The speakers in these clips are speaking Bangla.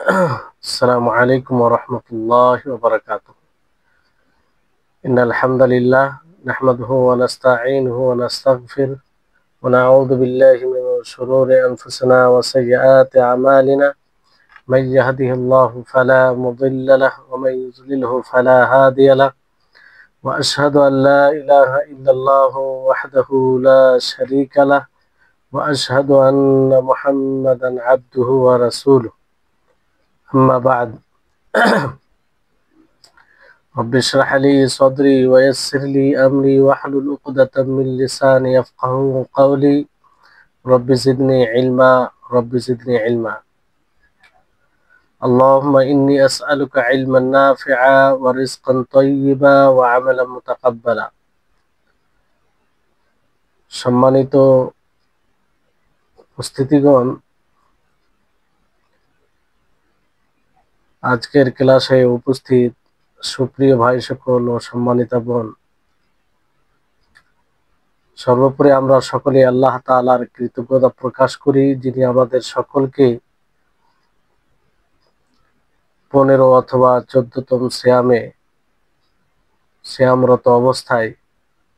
السلام عليكم ورحمة الله وبركاته. إن الحمد لله نحمده ونستعينه ونستغفره ونعوذ بالله من شرور أنفسنا وسيئات أعمالنا. من يهده الله فلا مضل له ومن يضلله فلا هادي له. وأشهد أن لا إله إلا الله وحده لا شريك له وأشهد أن محمدا عبده ورسوله. أما بعد رب اشرح لي صدري ويسر لي أمري واحلل عقدة من لساني يفقهوا قولي. رب زدني علما رب زدني علما. اللهم إني أسألك علما نافعا ورزقا طيبا وعملا متقبلا. সম্মানিত উপস্থিতিগণ, আজকের ক্লাসে উপস্থিত সুপ্রিয় ভাই সকল ও সম্মানিত বোন, সর্বোপরি আমরা সকলে আল্লাহ তাআলার কৃতজ্ঞতা প্রকাশ করি, যিনি আমাদের সকলকে 15 অথবা 14তম সিয়ামরত অবস্থায়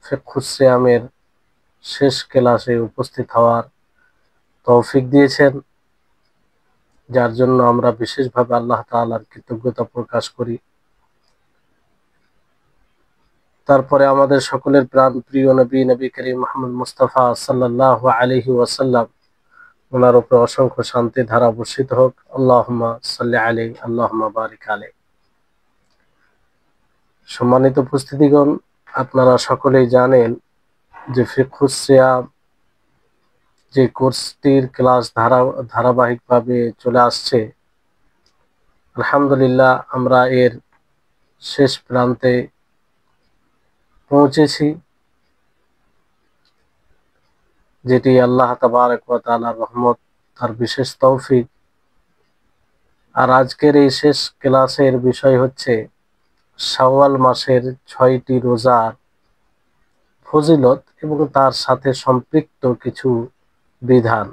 ফিকহুস সিয়ামের শেষ ক্লাসে উপস্থিত হওয়ার তৌফিক দিয়েছেন, যার জন্য আমরা বিশেষভাবে আল্লাহ তাআলার কৃতজ্ঞতা প্রকাশ করি। তারপরে আমাদের সকলের প্রাণ প্রিয় নবী করিম মুহাম্মদ মুস্তাফা সাল্লাল্লাহু আলাইহি ওয়াসাল্লাম, ওনার উপরে অসংখ্য শান্তি ধারা বর্ষিত হোক। আল্লাহুম্মা সাল্লি আলাইহি আল্লাহুম্মা বারিক আলাইহি। সম্মানিত উপস্থিতিগণ, আপনারা সকলেই জানেন যে ফিকহুস সিয়াম যে কোর্সটির ক্লাস ধারাবাহিকভাবে চলে আসছে, আলহামদুলিল্লাহ আমরা এর শেষ প্রান্তে পৌঁছেছি, যেটি আল্লাহ তাবারক ওয়া তাআলার রহমত, তার বিশেষ তৌফিক। আর আজকের এই শেষ ক্লাসের বিষয় হচ্ছে শাওয়াল মাসের 6টি রোজার ফজিলত এবং তার সাথে সম্পৃক্ত কিছু বিধান।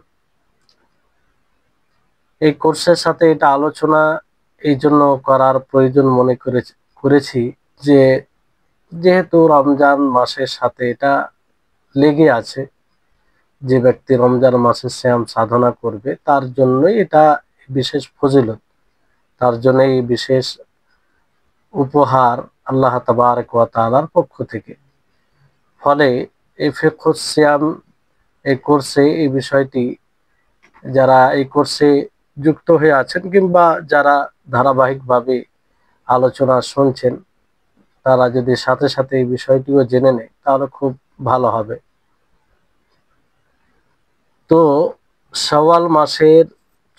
এই কোর্সের সাথে এটা আলোচনা এই জন্য করার প্রয়োজন মনে করেছি যে যেহেতু রমজান মাসের সাথে এটা লেগে আছে, যে ব্যক্তি রমজান মাসে সিয়াম সাধনা করবে তার জন্যই এটা বিশেষ ফজিলত, তার জন্য এই বিশেষ উপহার আল্লাহ তাবারক ওয়া তাআলার পক্ষ থেকে। ফলে এই ফিকহুস সিয়াম এই কোর্সে এই বিষয়টি যারা এই কোর্সে যুক্ত হয়ে আছেন কিংবা যারা ধারাবাহিকভাবে আলোচনা শুনছেন, তারা যদি সাথে সাথে এই বিষয়টিও জেনে নেয় তাহলে খুব ভালো হবে। তো শাওয়াল মাসের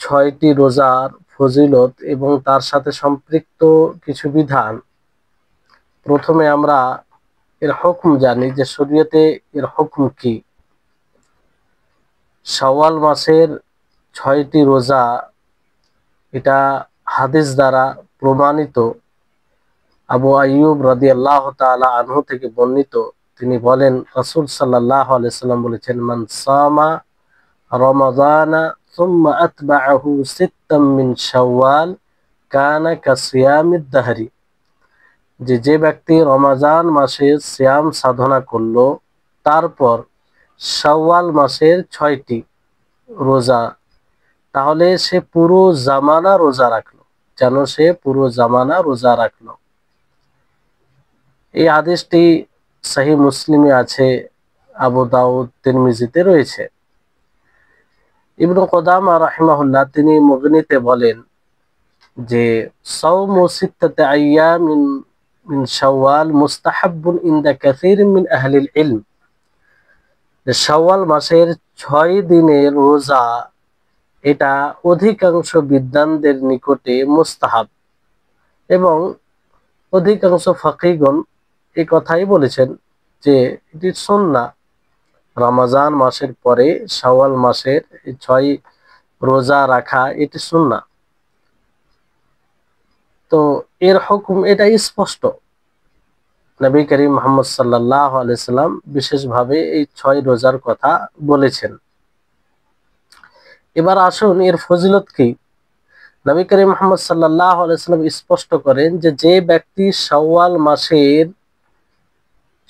6টি রোজার ফজিলত এবং তার সাথে সম্পৃক্ত কিছু বিধান। প্রথমে আমরা এর হুকুম জানি যে শরীয়তে এর হুকুম কি। শাওয়াল মাসের 6টি রোজা এটা হাদিস দ্বারা প্রমাণিত। আবু আইয়ুব রাদিয়াল্লাহু তাআলা আনহু থেকে বর্ণিত, তিনি বলেন রাসূল সাল্লাল্লাহু আলাইহি সাল্লাম বলেছেন, মান সামা রমাদানা সুম্মা আতবাআহু সিত্তাম মিন শাওয়াল কানা কাসিয়ামিদ দাহরি। যে ব্যক্তি রমজান মাসে সিয়াম সাধনা করলো, তারপর শাওয়াল মাসের 6টি রোজা, তাহলে সে পুরো জামানা রোজা রাখলো, যেন সে পুরো জামানা রোজা রাখলো। এই হাদিসটি সহিহ মুসলিমে আছে, আবু দাউদ, তিরমিজিতে রয়েছে। ইবনে কুদামা রাহিমাহুল্লাহ তিনি মুগনিতে বলেন যে সাওমু সিত্তাতি আইয়ামিন মিন শাওয়াল মুস্তাহাব্বুন ইনদা কাসীরিন মিন আহলিল ইলম। শাওয়াল মাসের 6 দিনের রোজা এটা অধিকাংশ বিদ্বানদের নিকটে মুস্তাহাব, এবং অধিকাংশ ফাকিহগণ এই কথাই বলেছেন যে এটি সুন্নাহ। রমজান মাসের পরে শাওয়াল মাসের 6 রোজা রাখা এটি সুন্নাহ। তো এর হুকুম এটা স্পষ্ট, নবী করিম মুহাম্মদ সাল্লাল্লাহু আলাইহি সাল্লাম বিশেষভাবে এই 6 রোজার কথা বলেছেন। এবার আসুন এর ফজিলত কি। নবী করিম মুহাম্মদ সাল্লাল্লাহু আলাইহি ওয়াসাল্লাম স্পষ্ট করেন যে যে ব্যক্তি শাওয়াল মাসের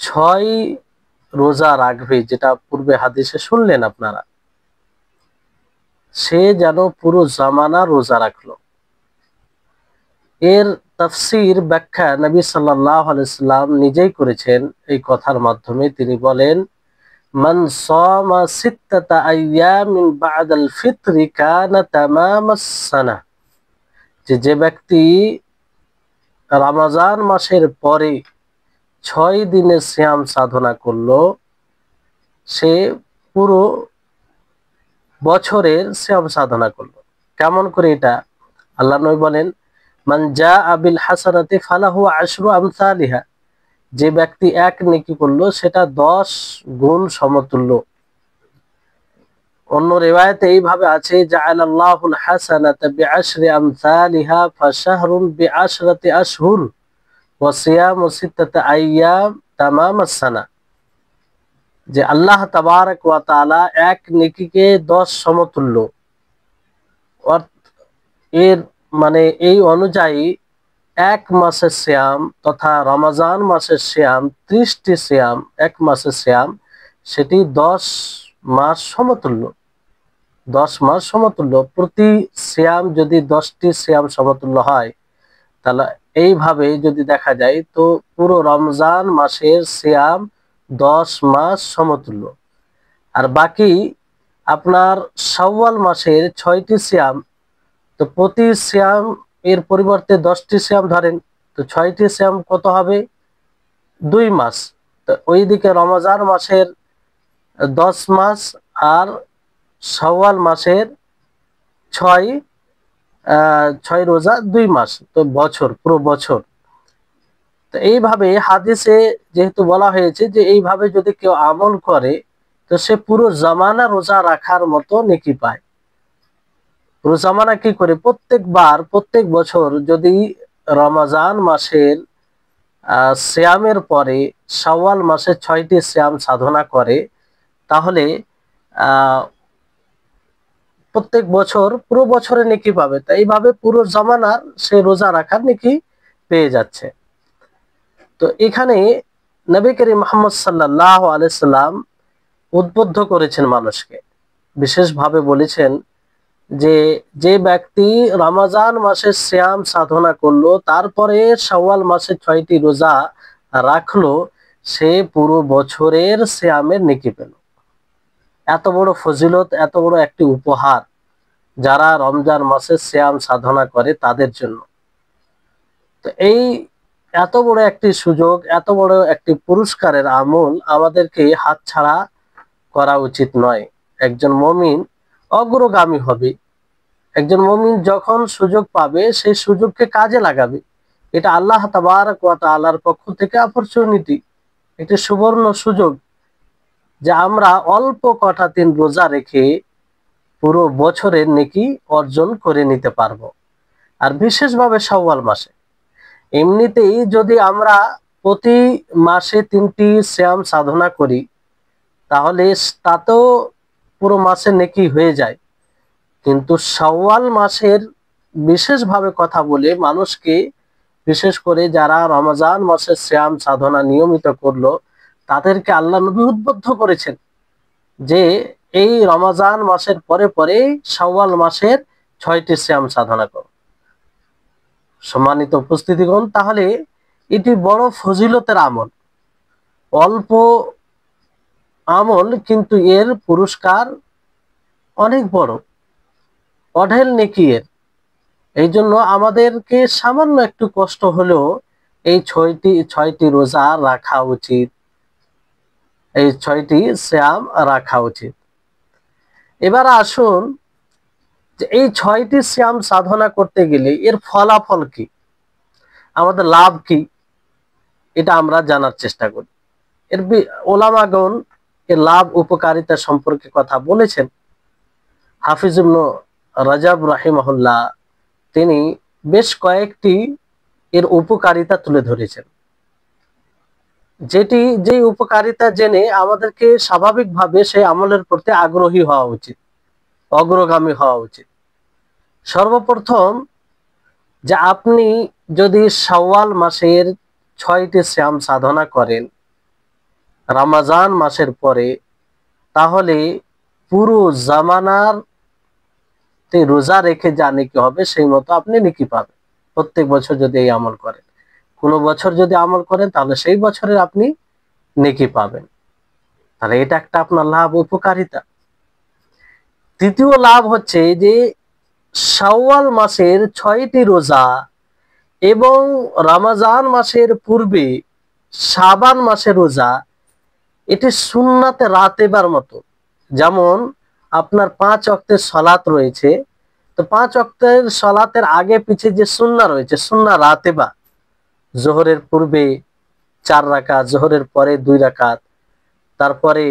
6 রোজা রাখবে, যেটা পূর্বে হাদিসে শুনলেন আপনারা, সে যেন পুরো জামানা রোজা রাখলো। এর তাফসীর ব্যাখ্যা নবী সাল্লাল্লাহু আলাইহি ওয়াসাল্লাম নিজেই করেছেন এই কথার মাধ্যমে। তিনি বলেন, মান সামা সিত্তাতা আইয়ামিন বা'দাল ফিতরি কানা তামামাস সানাহ, যে ব্যক্তি রমজান মাসের পরে 6 দিনের সিয়াম সাধনা করলো, সে পুরো বছরের সিয়াম সাধনা করলো। কেমন করে এটা? আল্লাহ নবী বলেন, মান জাআ বিল হাসানাতি ফালাহু আশরু আমসালিহা, যে ব্যক্তি এক নেকি করলো সেটা 10 গুণ সমতুল্য। অন্য রিওয়ায়াতে এইভাবে আছে, জাআলাল্লাহুল হাসানাতা বিআশরি আমসালিহা ফাশাহরুন বিআশরাতি আশহুর ওয়া সিয়ামু সিত্তাতি আইয়াম তামামাস সানা, যে আল্লাহ তাবারক ওয়া তাআলা এক নেকিকে 10 সমতুল্য। এর মানে এই অনুযায়ী এক মাসের সিয়াম তথা রমজান মাসের সিয়াম, 30টি সিয়াম, এক মাসের সিয়াম, সেটি 10 মাস সমতুল্য। 10 মাস সমতুল্য। প্রতি সিয়াম যদি 10টি সিয়াম সমতুল্য হয়, তাহলে এইভাবে যদি দেখা যায় তো পুরো রমজান মাসের সিয়াম 10 মাস সমতুল্য। আর বাকি আপনার শাওয়াল মাসের 6টি সিয়াম, তো প্রতি সিয়াম এর পরিবর্তে 10টি সিয়াম ধরেন, তো 6টি সিয়াম কত হবে? 2 মাস। তো ওইদিকে রমজান মাসের 10 মাস আর শাওয়াল মাসের 6 রোজা 2 মাস, তো বছর, পুরো বছর। তো এইভাবে হাদিসে যেহেতু বলা হয়েছে যে এইভাবে যদি কেউ আমল করে তো সে পুরো জামানা রোজা রাখার মতো নেকি পায়। পুরো জামানা কি করে? প্রত্যেক বছর যদি রমজান মাসের সিয়ামের পরে শাওয়াল মাসে 6টি সিয়াম সাধনা করে, তাহলে প্রত্যেক বছর পুরো বছরে নেকি পাবে। তাই এইভাবে পুরো জামানার সে রোজা রাখার নেকি পেয়ে যাচ্ছে। তো এখানে নবী করিম মুহাম্মদ সাল্লাল্লাহু আলাইহি সাল্লাম উদ্বুদ্ধ করেছেন মানুষকে, বিশেষভাবে বলেছেন যে যে ব্যক্তি রমজান মাসের সিয়াম সাধনা করলো, তারপরে শাওয়াল মাসে 6টি রোজা রাখলো, সে পুরো বছরের সিয়ামের নেকি পেল। এত বড় ফজিলত, এত বড় একটি উপহার যারা রমজান মাসে সিয়াম সাধনা করে তাদের জন্য। তো এই এত বড় একটি সুযোগ, এত বড় একটি পুরস্কারের আমল আমাদেরকে হাতছাড়া করা উচিত নয়। একজন মুমিন অগ্রগামী হবে। একজন মুমিন যখন সুযোগ পাবে সেই সুযোগকে কাজে লাগাবে। এটা আল্লাহ তাবারক ওয়া তাআলার পক্ষ থেকে অপরচুনিটি, একটি সুবর্ণ সুযোগ যে আমরা অল্প কটা দিন রোজা রেখে পুরো বছরের নেকি অর্জন করে নিতে পারবো। আর বিশেষভাবে শাওয়াল মাসে, এমনিতেই যদি আমরা প্রতি মাসে 3টি সিয়াম সাধনা করি তাহলে তাতেও পুরো মাসের নেকি হয়ে যায়। কিন্তু শাওয়াল মাসের বিশেষভাবে কথা বলে মানুষকে, বিশেষ করে যারা রমজান মাসের সিয়াম সাধনা নিয়মিত করলো, তাদেরকে আল্লাহ নবী উদ্বুদ্ধ করেছেন যে এই রমজান মাসের পরে পরে শাওয়াল মাসের 6টি সিয়াম সাধনা করো। সম্মানিত উপস্থিতিগণ, তাহলে এটি বড় ফজিলতের আমল। অল্প আমল কিন্তু এর পুরস্কার অনেক বড়, অঢেল নেকি এর। এই জন্য আমাদেরকে সামান্য একটু কষ্ট হলেও এই 6টি রোজা রাখা উচিত, এই 6টি সিয়াম রাখা উচিত। এবার আসুন যে এই 6টি সিয়াম সাধনা করতে গেলে এর ফলাফল কি, আমাদের লাভ কি, এটা আমরা জানার চেষ্টা করি। এর ওলামাগণ এর লাভ উপকারিতা সম্পর্কে কথা বলেছেন। হাফিজ ইবনে রাজাব রাহিমাহুল্লাহ তিনি বেশ কয়েকটি এর উপকারিতা তুলে ধরেছেন, যেই উপকারিতা জেনে আমাদেরকে স্বাভাবিকভাবে সেই আমলের প্রতি আগ্রহী হওয়া উচিত, অগ্রগামী হওয়া উচিত। সর্বপ্রথম যে আপনি যদি শাওয়াল মাসের 6টি সিয়াম সাধনা করেন রমজান মাসের পরে, তাহলে পুরো জামানার রোজা রেখে যা নেকি হবে সেই মতো আপনি নেকি পাবেন। প্রত্যেক বছর যদি এই আমল করেন, কোনো বছর যদি আমল করেন, তাহলে সেই বছরের আপনি নেকি পাবেন। তাহলে এটা একটা আপনার লাভ, উপকারিতা। তৃতীয় লাভ হচ্ছে যে শাওয়াল মাসের 6টি রোজা এবং রমজান মাসের পূর্বে শাবান মাসের রোজা, এটি সুন্নাতে রাতেবার মতো। যেমন আপনার 5 ওয়াক্তের সালাত রয়েছে, তো 5 ওয়াক্তের সালাতের আগে পিছে যে সুন্নাহ রয়েছে, সুন্নাহ রাতেবা, জোহরের পূর্বে 4 রাকাত, জোহরের পরে 2 রাকাত, তারপরে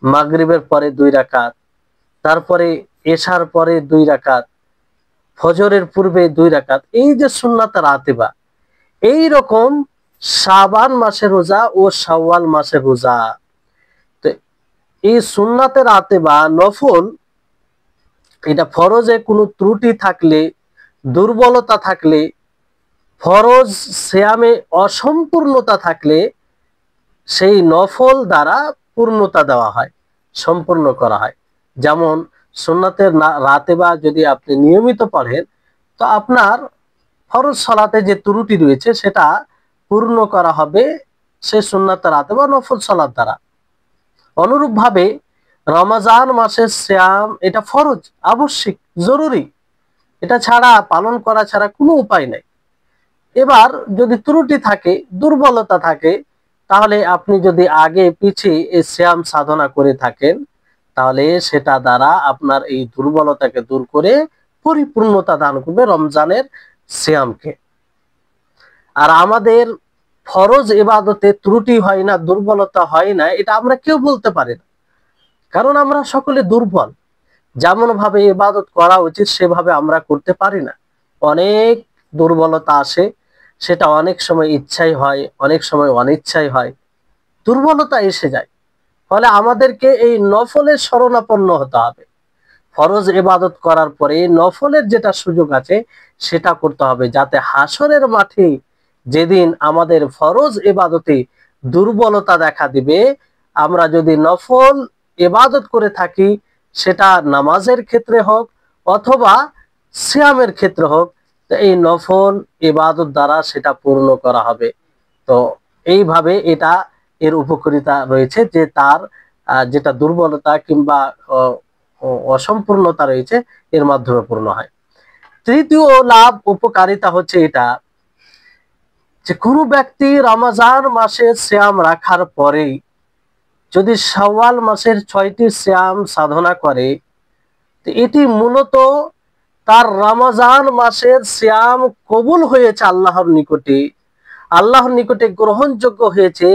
মাগরিবের পরে 2 রাকাত, তারপরে এশার পরে 2 রাকাত, ফজরের পূর্বে 2 রাকাত, এই যে সুন্নাত রাতেবা, এই রকম শাবান মাসের রোজা ও শাওয়াল মাসের রোজা। তো এই সুন্নাতে রাতেবা নফল, এটা ফরজে কোনো ত্রুটি থাকলে, দুর্বলতা থাকলে, ফরজ সিয়ামে অসম্পূর্ণতা থাকলে সেই নফল দ্বারা পূর্ণতা দেওয়া হয়, সম্পূর্ণ করা হয়। যেমন সুন্নাতের রাতেবা যদি আপনি নিয়মিত পড়েন, তো আপনার ফরজ সালাতে যে ত্রুটি রয়েছে সেটা পূর্ণ করা হবে সেই সুন্নাতে রাতেবা নফল সালাত দ্বারা। অনুরূপভাবে রমজান মাসের সিয়াম এটা ফরজ, আবশ্যিক, জরুরি, এটা ছাড়া, পালন করা ছাড়া কোনো উপায় নাই। এবার যদি ত্রুটি থাকে, দুর্বলতা থাকে, তাহলে আপনি যদি আগে পিছিয়ে এই সিয়াম সাধনা করে থাকেন, তাহলে সেটা দ্বারা আপনার এই দুর্বলতাকে দূর করে পরিপূর্ণতা দান করবে রমজানের সিয়ামকে। আর আমাদের ফরজ ইবাদতে ত্রুটি হয় না, দুর্বলতা হয় না, এটা আমরা কেউ বলতে পারি না, কারণ আমরা সকলে দুর্বল। যেমন ভাবে ইবাদত করা উচিত সেভাবে আমরা করতে পারি না, অনেক দুর্বলতা আসে, সেটা অনেক সময় ইচ্ছাই হয়, অনেক সময় অনিচ্ছাই হয়, দুর্বলতা এসে যায়। ফলে আমাদেরকে এই নফলের শরণাপন্ন হতে হবে। ফরজ ইবাদত করার পরে নফলের যেটা সুযোগ আছে সেটা করতে হবে, যাতে হাসরের মাঠে যেদিন আমাদের ফরজ ইবাদতে দুর্বলতা দেখা দিবে, আমরা যদি নফল ইবাদত করে থাকি, সেটা নামাজের ক্ষেত্রে হোক অথবা সিয়ামের ক্ষেত্রে হোক, তো এই নফল ইবাদত দ্বারা সেটা পূর্ণ করা হবে। তো এইভাবে এটা এর উপকারিতা রয়েছে যে তার যেটা দুর্বলতা কিংবা অসম্পূর্ণতা রয়েছে এর মাধ্যমে পূর্ণ হয়। তৃতীয় লাভ, উপকারিতা হচ্ছে এটা যে কোনো ব্যক্তি রমজান মাসে সিয়াম রাখার পরেই যদি শাওয়াল মাসের 6টি সিয়াম সাধনা করে, তো এটি মূলত তার রমজান মাসের সিয়াম কবুল হয়েছে আল্লাহর নিকটে, আল্লাহর নিকটে গ্রহণযোগ্য হয়েছে,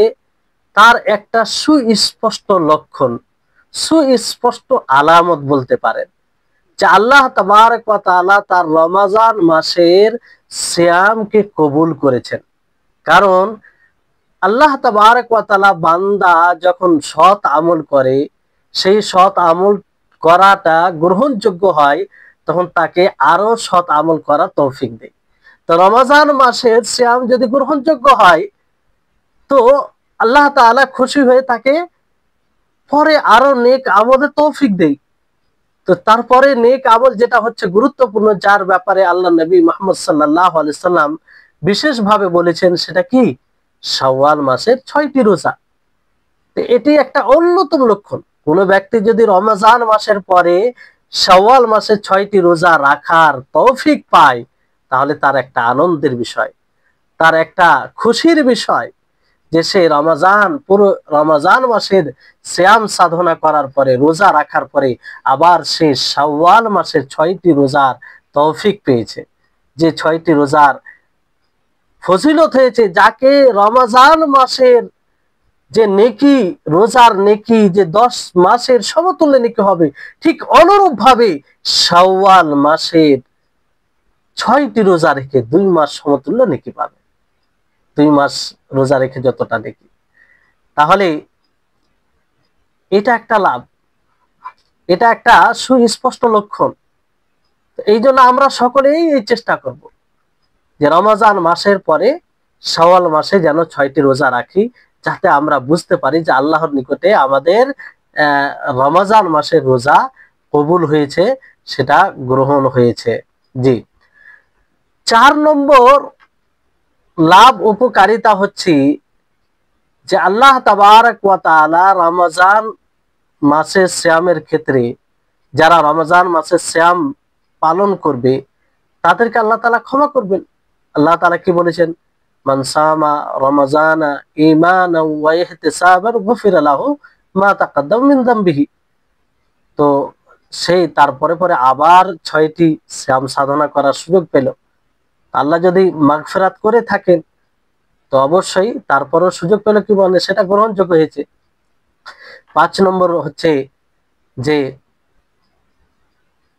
তার একটা সুস্পষ্ট লক্ষণ, সুস্পষ্ট আলামত বলতে পারেন যে আল্লাহ তাবারক ওয়া তাআলা তার রমজান মাসের সিয়ামকে কবুল করেছেন। কারণ আল্লাহ তাবারক ওয়া তাআলা বান্দা যখন সৎ আমল করে, সেই সৎ আমল করাটা গ্রহণযোগ্য হয়, তখন তাকে আরো সৎ আমল করা তৌফিক দেয়। তো রমজান মাসের সিয়াম যদি গ্রহণযোগ্য হয়, তো আল্লাহ তাআলা খুশি হয়ে তাকে পরে আরো নেক আমলে তৌফিক দেয়। তো তারপরে নেক আমল যেটা হচ্ছে গুরুত্বপূর্ণ, যার ব্যাপারে আল্লাহ নবী মুহাম্মদ সাল্লাল্লাহু আলাইহি সাল্লাম বিশেষভাবে বলেছেন, সেটা কি? শাওয়াল মাসের 6টি রোজা। তো এটি একটা অন্যতম লক্ষণ। কোনো ব্যক্তি যদি রমজান মাসের পরে শাওয়াল মাসের 6টি রোজা রাখার তৌফিক পায়, তাহলে তার একটা আনন্দের বিষয়, তার একটা খুশির বিষয় যে সে পুরো রমজান মাসের সিয়াম সাধনা করার পরে, রোজা রাখার পরে আবার সে শাওয়াল মাসের 6টি রোজার তৌফিক পেয়েছে, যে 6টি রোজার ফজিলত হয়েছে, যাকে রমজান মাসের যে নেকি, রোজার নেকি যে 10 মাসের সমতুল্য নেকি হবে, ঠিক অনুরূপ ভাবে শাওয়াল মাসের 6টি রোজা রেখে 2 মাস সমতুল্য নেকি পাবে। 2 মাস রোজা রেখে যতটা নেকি, তাহলে এটা একটা লাভ, এটা একটা সুস্পষ্ট লক্ষণ। এই জন্য আমরা সকলেই এই চেষ্টা করব যে রমজান মাসের পরে শাওয়াল মাসে যেন 6টি রোজা রাখি, যাতে আমরা বুঝতে পারি যে আল্লাহর নিকটে আমাদের রমজান মাসের রোজা কবুল হয়েছে, সেটা গ্রহণ হয়েছে। জি। 4 নম্বর লাভ উপকারিতা হচ্ছে যে আল্লাহ তাবারক ওয়া তাআলা রমজান মাসের সিয়ামের ক্ষেত্রে, যারা রমজান মাসের সিয়াম পালন করবে তাদেরকে আল্লাহ তাআলা ক্ষমা করবেন। আল্লাহ তাআলা কি বলেছেন? মান সামা রমাজানা ঈমানান ওয়া ইহতিসাবান গুফিরা লাহু মা তাকাদ্দাম মিন যামবিহি। তো সেই তারপরে পরে আবার 6টি সিয়াম সাধনা করার সুযোগ পেল। আল্লাহ যদি মাগফিরাত করে থাকেন তো অবশ্যই তারপরও সুযোগ পেল কি বলে সেটা গ্রহণযোগ্য হয়েছে। 5 নম্বর হচ্ছে যে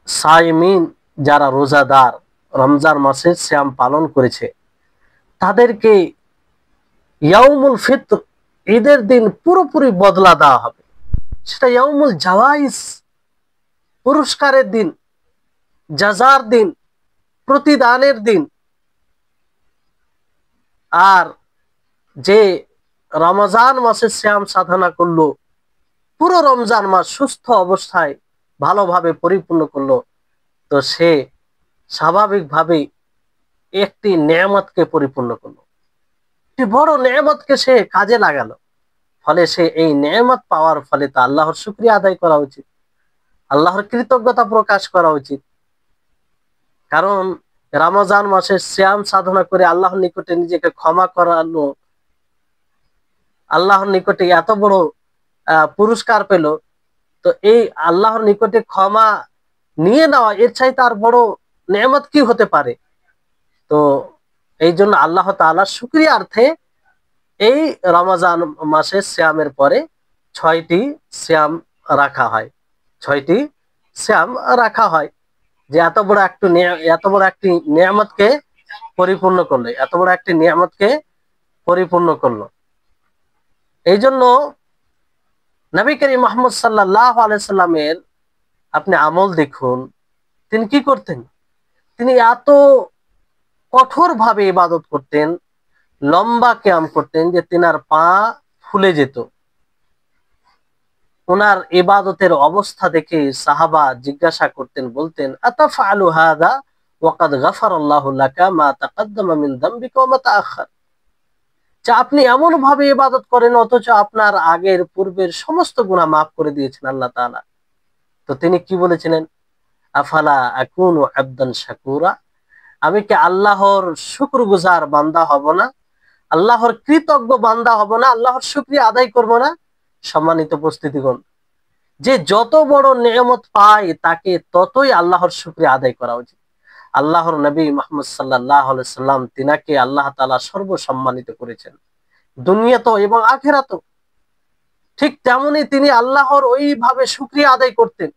সাইমিন, যারা রোজাদার রমজান মাসে সিয়াম পালন করেছে তাদেরকে ইয়াউমুল ফিত্র, ঈদের দিন পুরোপুরি বদলা দেওয়া হবে। সেটা ইয়াউমুল জাওয়াইজ, পুরস্কারের দিন, জাজার দিন, প্রতিদানের দিন। আর যে রমজান মাসে সিয়াম সাধনা করলো, পুরো রমজান মাস সুস্থ অবস্থায় ভালোভাবে পরিপূর্ণ করলো, তো সে স্বাভাবিকভাবে একটি নেয়ামতকে পরিপূর্ণ করলো, একটি বড় নেয়ামতকে সে কাজে লাগালো। ফলে সে এই নেয়ামত পাওয়ার ফলে তা আল্লাহর শুকরিয়া আদায় করা উচিত, আল্লাহর কৃতজ্ঞতা প্রকাশ করা উচিত। কারণ রমজান মাসে সিয়াম সাধনা করে আল্লাহর নিকটে নিজেকে ক্ষমা করানো, আল্লাহর নিকটে এত বড় পুরস্কার পেল, তো এই আল্লাহর নিকটে ক্ষমা নিয়ে নেওয়া এর চাইতে আর বড় নেয়ামত কি হতে পারে? তো এই জন্য আল্লাহ তাআলার শুকরিয়ার্থে এই রমজান মাসে সিয়ামের পরে 6টি সিয়াম রাখা হয়, 6টি সিয়াম রাখা হয়। যে এত বড় একটি নিয়ামতকে পরিপূর্ণ করলো, এত বড় একটি নিয়ামতকে পরিপূর্ণ করলো। এই জন্য নবী করিম মুহাম্মদ সাল্লাল্লাহু আলাইহি সাল্লামের আপনি আমল দেখুন, তিনি কি করতেন? তিনি এত কঠোর ভাবে ইবাদত করতেন, লম্বা কিয়াম করতেন যে তিনার পা ফুলে যেত। ওনার ইবাদতের অবস্থা দেখে সাহাবা জিজ্ঞাসা করতেন, বলতেন আতাফআলু হাযা ওয়াকাদ গাফারাল্লাহু লাকা মা তাকাদ্দামা মিন যামবিকা ওয়া মা তাআখার। যে আপনি এমন ভাবে ইবাদত করেন অথচ আপনার আগের পূর্বের সমস্ত গুনাহ মাফ করে দিয়েছেন আল্লাহ তাআলা। তো তিনি কি বলেছিলেন? আফালা আকুনু আবদান শাকুরা, আমি কি আল্লাহর শুকরগুজার বান্দা হব না? আল্লাহর কৃতজ্ঞ বান্দা হব না? আল্লাহর শুকরিয়া আদায় করব না? সম্মানিত উপস্থিতিগণ, যে যত বড় নিয়ামত পায় তাকে ততই আল্লাহর শুকরিয়া আদায় করা উচিত। আল্লাহর নবী মুহাম্মদ সাল্লাল্লাহু আলাইহি সাল্লাম, তিনাকে আল্লাহ তাআলা সর্বসম্মানিত করেছেন দুনিয়াতেও এবং আখিরাতেও। ঠিক তেমনি তিনি আল্লাহর ওইভাবে শুকরিয়া আদায় করতেন,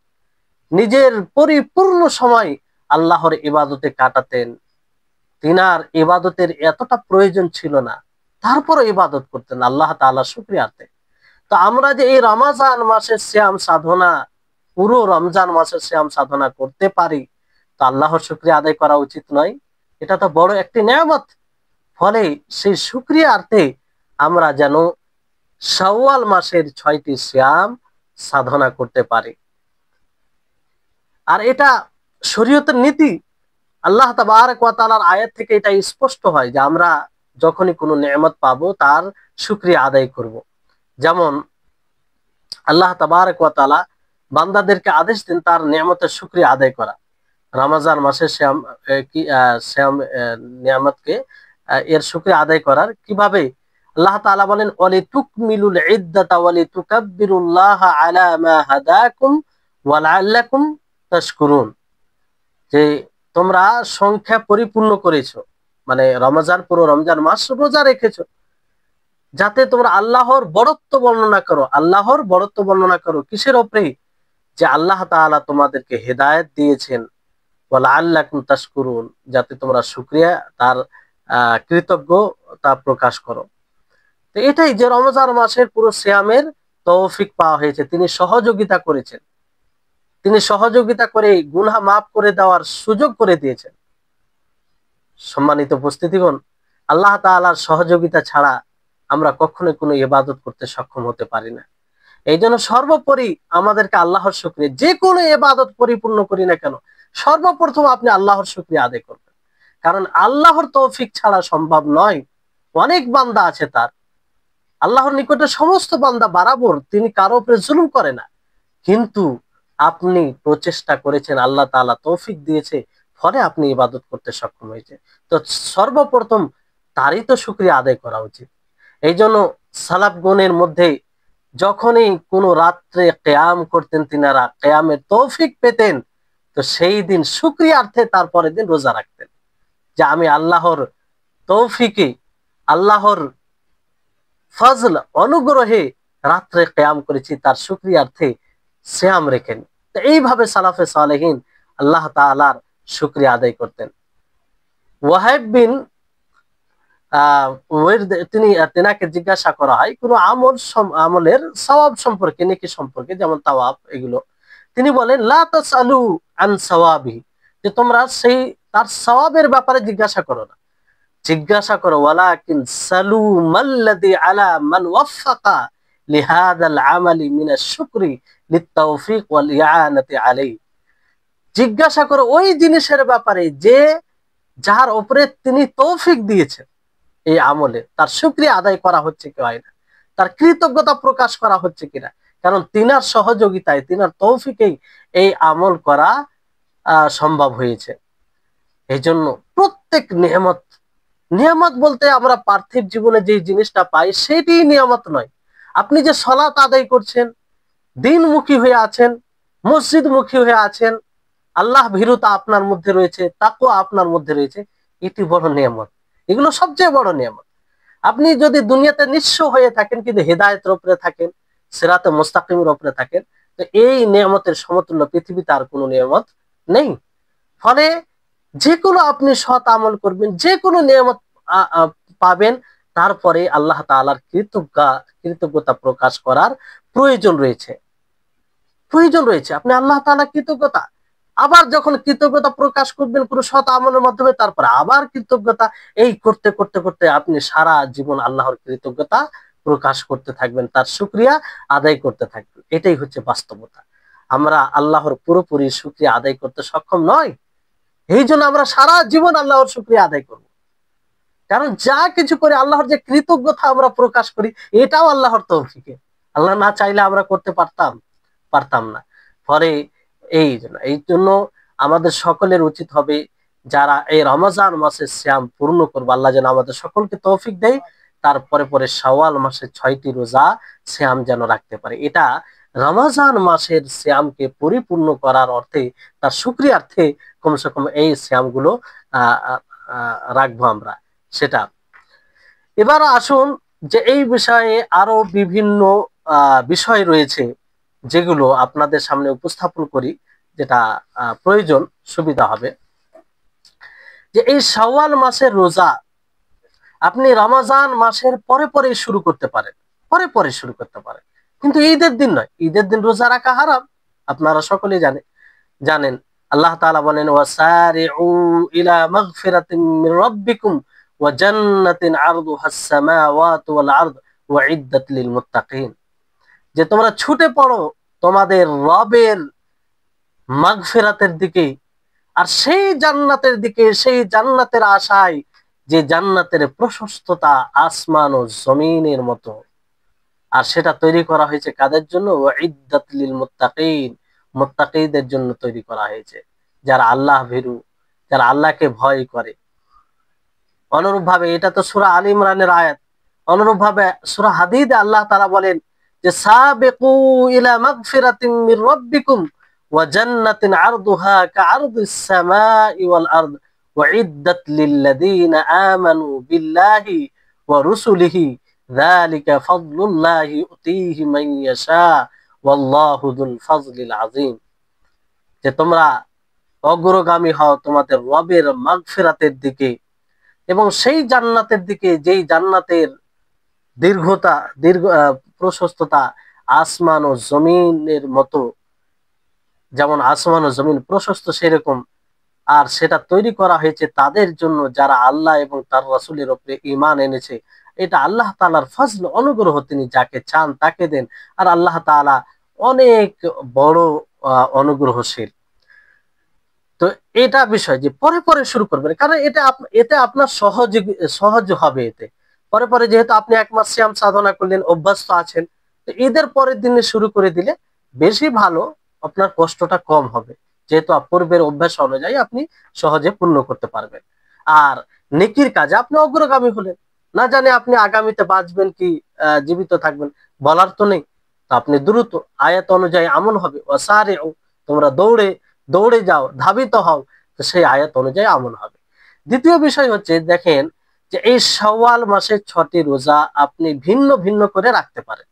নিজের পরিপূর্ণ সময় আল্লাহর ইবাদতে কাটাতেন। তিনার ইবাদতের এতটা প্রয়োজন ছিল না, তারপরও ইবাদত করতেন আল্লাহ তাআলা শুকরিয়াতে। তো আমরা যে এই রমজান মাসের সিয়াম সাধনা, পুরো রমজান মাসের সিয়াম সাধনা করতে পারি, তো আল্লাহর শুকরিয়া আদায় করা উচিত নয়? এটা তো বড় একটি নেয়ামত। ফলে সেই শুকরিয়ার্থে আমরা যেন শাওয়াল মাসের 6টি সিয়াম সাধনা করতে পারি। আর এটা শরীয়তের নীতি। আল্লাহ তাবারক ওয়া তাআলার আয়াত থেকে এটা স্পষ্ট হয় যে আমরা যখনই কোনো নেয়ামত পাবো তার শুকরিয়া আদায় করব। যেমন আল্লাহ তাবারক ওয়া তাআলা বান্দাদেরকে আদেশ দেন তার নিয়ামতের শুকরিয়া আদায় করা। রমজান মাসে শ্যাম নিয়ামতকে এর শুকরিয়া আদায় করার কিভাবে? আল্লাহ তাআলা বলেন ওয়ালিতুকমিলুল ইদ্দাতা ওয়ালিতুকাব্বিরুল্লাহা আলা মা হাদাকুম ওয়া লাআল্লাকুম তাশকুরুন। যে তোমরা সংখ্যা পরিপূর্ণ করেছো, মানে পুরো রমজান মাস রোজা রেখেছো, যাতে তোমরা আল্লাহর বড়ত্ব বর্ণনা করো। আল্লাহর বড়ত্ব বর্ণনা করো কিসের উপরে? যে আল্লাহ তাআলা তোমাদেরকে হেদায়েত দিয়েছেন, ওয়ালা আল্লাকুম তাশকুরুন, যাতে তোমরা শুকরিয়া তার কৃতজ্ঞতা প্রকাশ করো। তো এটাই যে রমজান মাসের পুরো সিয়ামের তৌফিক পাওয়া হয়েছে, তিনি সহযোগিতা করেছেন। তিনি সহযোগিতা করে গুনাহ মাফ করে দেওয়ার সুযোগ করে দিয়েছেন। সম্মানিত উপস্থিতিগণ, আল্লাহ তাআলার সহযোগিতা ছাড়া আমরা কখনোই কোনো ইবাদত করতে সক্ষম হতে পারি না। এই জন্য সর্বোপরি আমাদেরকে আল্লাহর শুকরিয়া, যে কোনো ইবাদত পরিপূর্ণ করি না কেন, সর্বপ্রথম আপনি আল্লাহর শুকরিয়া আদায় করবেন। কারণ আল্লাহর তৌফিক ছাড়া সম্ভব নয়। অনেক বান্দা আছে তার, আল্লাহর নিকটে সমস্ত বান্দা বরাবর, তিনি কারো উপরে জুলুম করে না, কিন্তু আপনি প্রচেষ্টা করেছেন, আল্লাহ তাআলা তৌফিক দিয়েছে, ফলে আপনি ইবাদত করতে সক্ষম হয়েছে। তো সর্বপ্রথম তারই তো শুকরিয়া আদায় করা উচিত। এই জন্য সালাফগণের মধ্যে যখনই কোনো রাত্রে কেয়াম করতেন, তিনারা কেয়ামের তৌফিক পেতেন, তো সেই দিন শুকরিয়ার্থে তারপরের দিন রোজা রাখতেন, যে আমি আল্লাহর তৌফিকে, আল্লাহর ফজল অনুগ্রহে রাত্রে কেয়াম করেছি, তার শুকরিয়ার্থে সিয়াম রেখেন। তো এইভাবে সালাফে সালেহিন আল্লাহ তাআলার শুকরিয়া আদায় করতেন। ওয়াহিব বিন তেনাকে জিজ্ঞাসা করা হয় কোন আমলের সওয়াব সম্পর্কে, নেকি সম্পর্কে, যেমন তাওয়াব এগুলো। তিনি বলেন লা তাসআলু আন সাওয়াবি, যে তোমরা সেই তার সওয়াবের ব্যাপারে জিজ্ঞাসা করো না, জিজ্ঞাসা করো ওয়ালাকিন সালু মাল্লাযী আলা মান ওয়াফাকা লিহাদাল আমালি মিনাশ শুকরি লিত-তাওফীক ওয়াল ইআনাতি আলাইহি। জিজ্ঞাসা করো ওই জিনিসের ব্যাপারে যে যার উপরে তিনি তৌফিক দিয়েছেন এই আমলে, তার শুকরিয়া আদায় করা হচ্ছে কি হয় না, তার কৃতজ্ঞতা প্রকাশ করা হচ্ছে কিনা। কারণ তিনার সহযোগিতায়, তিনার তৌফিকেই এই আমল করা সম্ভব হয়েছে। এই জন্য প্রত্যেক নিয়ামত, নিয়ামত বলতে আমরা পার্থিব জীবনে যে জিনিসটা পাই সেটি নিয়ামত নয়। আপনি যে সালাত আদায় করছেন, দিনমুখী হয়ে আছেন, মসজিদমুখী হয়ে আছেন, আল্লাহ ভীরুতা আপনার মধ্যে রয়েছে, তাকওয়া আপনার মধ্যে রয়েছে, এটি বড় নিয়ামত। এগুলো সবচেয়ে বড় নিয়ামত। আপনি যদি দুনিয়াতে নিঃস্ব হয়ে থাকেন কিন্তু হেদায়েতের উপরে থাকেন, সিরাতে মুস্তাকিমের উপরে থাকেন, তো এই নিয়ামতের সমতুল্য পৃথিবীতে আর কোনো নিয়ামত নেই। ফলে যে কোনো আপনি সৎ আমল করবেন, যে কোনো নিয়ামত পাবেন, তারপরে আল্লাহ তাআলার কৃতজ্ঞতা প্রকাশ করার প্রয়োজন রয়েছে, প্রয়োজন রয়েছে। আপনি আল্লাহ তাআলা কৃতজ্ঞতা, আবার যখন কৃতজ্ঞতা প্রকাশ করবেন কোনো সৎ আমলের মাধ্যমে, তারপর আবার কৃতজ্ঞতা, এই করতে করতে করতে আপনি সারা জীবন আল্লাহর কৃতজ্ঞতা প্রকাশ করতে থাকবেন, তার শুকরিয়া আদায় করতে থাকবেন। এটাই হচ্ছে বাস্তবতা। আমরা আল্লাহর পুরোপুরি শুকরিয়া আদায় করতে সক্ষম নয়। এই জন্য আমরা সারা জীবন আল্লাহর শুকরিয়া আদায় করব। কারণ যা কিছু করে আল্লাহর যে কৃতজ্ঞতা আমরা প্রকাশ করি, এটাও আল্লাহর তৌফিকে। আল্লাহ না চাইলে আমরা করতে পারতাম না। ফলে এই জন্য আমাদের সকলের উচিত হবে, যারা এই রমজান মাসের সিয়াম পূর্ণ করবে, আল্লাহ যেন আমাদের সকলকে তৌফিক দেয়, তারপরে পরে শাওয়াল মাসের 6টি রোজা সিয়াম যেন রাখতে পারে। এটা রমজান মাসের সিয়ামকে পরিপূর্ণ করার অর্থে, তার শুকরিয়ার্থে কমসে কম এই সিয়ামগুলো রাখবো আমরা। সেটা এবার আসুন যে এই বিষয়ে আরো বিভিন্ন বিষয় রয়েছে, যেগুলো আপনাদের সামনে উপস্থাপন করি, যেটা প্রয়োজন, সুবিধা হবে। যে এই শাওয়াল মাসের রোজা আপনি রমজান মাসের পরে পরে শুরু করতে পারেন, কিন্তু ঈদের দিন নয়। ঈদের দিন রোজা রাখা হারাম, আপনারা সকলেই জানেন। আল্লাহ তাআলা বলেন ওয়াসারিউ ইলা মাগফিরাতিন মির রাব্বিকুম ওয়া জান্নাতিন আরদুহাস সামাওয়াতু ওয়াল আরদ ওয়াইদ্দাত লিল মুত্তাকিন, যে তোমরা ছুটে পড়ো তোমাদের রবের মাগফিরাতের দিকে, আর সেই জান্নাতের দিকে, সেই জান্নাতের আশায়, যে জান্নাতের প্রশস্ততা আসমান ও জমিনের মতো। আর সেটা তৈরি করা হয়েছে কাদের জন্য? ওয়াইদ্দাত লিল মুত্তাকিন, মুত্তাকিদের জন্য তৈরি করা হয়েছে, যারা আল্লাহ ভীরু, যারা আল্লাহকে ভয় করে। অনুরূপভাবে এটা তো সূরা আলে ইমরানের আয়াত, অনুরূপভাবে সূরা হাদীদে আল্লাহ তাআলা বলেন যে সাবিকু ইলা মাগফিরাতিন মির রাব্বিকুম ওয়া জান্নাতিন আরদুহা কাআরদিস সামাই ওয়াল আরদ ওয়াইদ্দাত লিল্লাযীনা আমানু বিল্লাহি ওয়া রুসুলিহি যালিকা ফাদলুল্লাহি ইউতিহি মান ইয়াশা ওয়াল্লাহু যুল ফাজলিল আযীম, যে তোমরা অগ্রগামী হও তোমাদের রবের মাগফিরাতের দিকে এবং সেই জান্নাতের দিকে, যেই জান্নাতের প্রশস্ততা আসমান ও জমিনের মতো, যেমন আসমান ও জমিন প্রশস্ত সেরকম, আর সেটা তৈরি করা হয়েছে তাদের জন্য যারা আল্লাহ এবং তার রাসূলের উপরে ঈমান এনেছে। এটা আল্লাহ তাআলার ফজল, অনুগ্রহ, তিনি যাকে চান তাকে দেন। আর আল্লাহ তাআলা অনেক বড় অনুগ্রহশীল। তো এটা বিষয় যে পরে পরে শুরু করবেন, কারণ এতে আপনার সহজ হবে। এতে পরে পরে যেহেতু আপনি 1 মাস সিয়াম সাধনা করলেন, অভ্যস্ত আছেন, তো ঈদের পরের দিনে শুরু করে দিলে বেশি ভালো, আপনার কষ্টটা কম হবে, যেহেতু পূর্বের অভ্যাস অনুযায়ী আপনি সহজে পূর্ণ করতে পারবেন। আর নেকির কাজে আপনি অগ্রগামী হলেন। না জানে আপনি আগামীতে বাঁচবেন কি জীবিত থাকবেন, বলার তো নেই। তো আপনি দ্রুত আয়াত অনুযায়ী আমল হবে, ওয়াসারিউ, তোমরা দৌড়ে দৌড়ে যাও, ধাবিত হও, তো সেই আয়াত অনুযায়ী আমল হবে। দ্বিতীয় বিষয় হচ্ছে, দেখেন যে এই শাওয়াল মাসের 6টি রোজা আপনি ভিন্ন ভিন্ন করে রাখতে পারেন,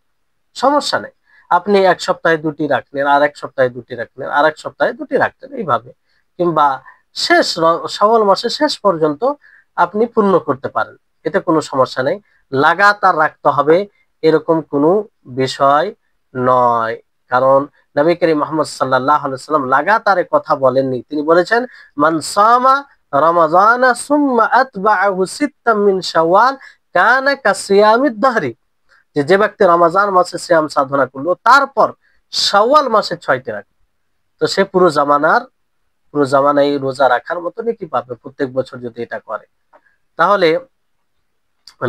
সমস্যা নেই। আপনি 1 সপ্তাহে 2টি রাখলেন, আর 1 সপ্তাহে 2টি রাখলেন, আর 1 সপ্তাহে 2টি রাখলেন, এইভাবে। কিংবা শাওয়াল মাসের শেষ পর্যন্ত আপনি পূর্ণ করতে পারেন, এতে কোনো সমস্যা নেই। লাগাতার রাখতে হবে এরকম কোনো বিষয় নয়। কারণ নবী করিম মুহাম্মদ সাল্লাল্লাহু আলাইহি ওয়াসাল্লাম লাগাতারে কথা বলেননি, তিনি বলেছেন মান সামা রমাযানা সুম্মা আতবাআহু সিত্তাম মিন শাওয়াল কানা কাসিয়ামিদ দাহরি। যে ব্যক্তি রমজান মাসে সিয়াম সাধনা করলো, তারপর শাওয়াল মাসে 6টি রাখলো, তো সে পুরো জামানায় রোজা রাখার মতো নাকি পাবে, প্রত্যেক বছর যদি এটা করে। তাহলে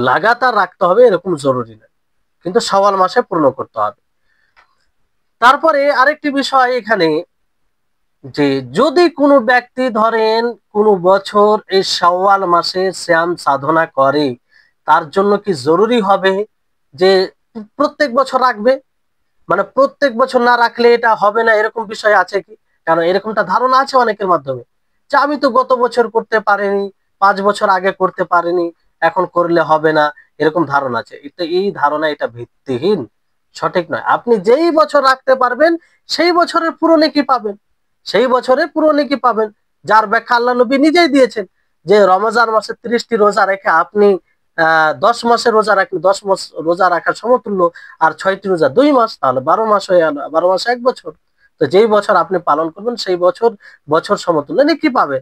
লাগাতার রাখতে হবে এরকম জরুরি নয়, কিন্তু শাওয়াল মাসে পূর্ণ করতে হবে। তারপরে আরেকটি বিষয় এখানে, যে যদি কোনো ব্যক্তি ধরেন কোনো বছর এই শাওয়াল মাসে সিয়াম সাধনা করে, তার জন্য কি জরুরি হবে যে প্রত্যেক বছর রাখবে? মানে প্রত্যেক বছর না রাখলে এটা হবে না, এরকম বিষয় আছে কি? কারণ এরকমটা ধারণা আছে অনেকের মাধ্যমে, যে আমি তো গত বছর করতে পারিনি, 5 বছর আগে করতে পারিনি, এখন করলে হবে না, এরকম ধারণা আছে। এই ধারণা এটা ভিত্তিহীন, সঠিক নয়। আপনি যেই বছর রাখতে পারবেন সেই বছরের পুরো নেকি পাবেন, সেই বছরে পুরো নেকি পাবেন। যার ব্যাখ্যা আল্লাহ নবী নিজেই দিয়েছেন, যে রমজান মাসে 30টি রোজা রেখে আপনি 10 মাসে রোজা রাখলে 10 মাস রোজা রাখার সমতুল্য। আর 6টি রোজা 2 মাস, তাহলে 12 মাস হয়ে গেল, 12 মাসে 1 বছর। তো যেই বছর আপনি পালন করবেন সেই বছর বছর সমতুল্য নেকি পাবে।